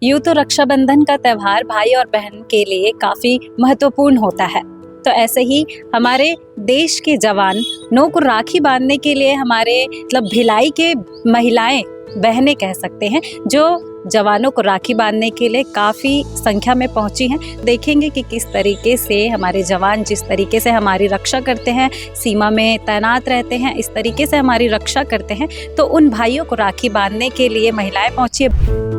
यूँ तो रक्षाबंधन का त्यौहार भाई और बहन के लिए काफ़ी महत्वपूर्ण होता है। तो ऐसे ही हमारे देश के जवानों को राखी बांधने के लिए हमारे भिलाई के महिलाएं, बहनें कह सकते हैं, जो जवानों को राखी बांधने के लिए काफ़ी संख्या में पहुंची हैं। देखेंगे कि किस तरीके से हमारे जवान जिस तरीके से हमारी रक्षा करते हैं, सीमा में तैनात रहते हैं, इस तरीके से हमारी रक्षा करते हैं। तो उन भाइयों को राखी बांधने के लिए महिलाएं पहुंची हैं।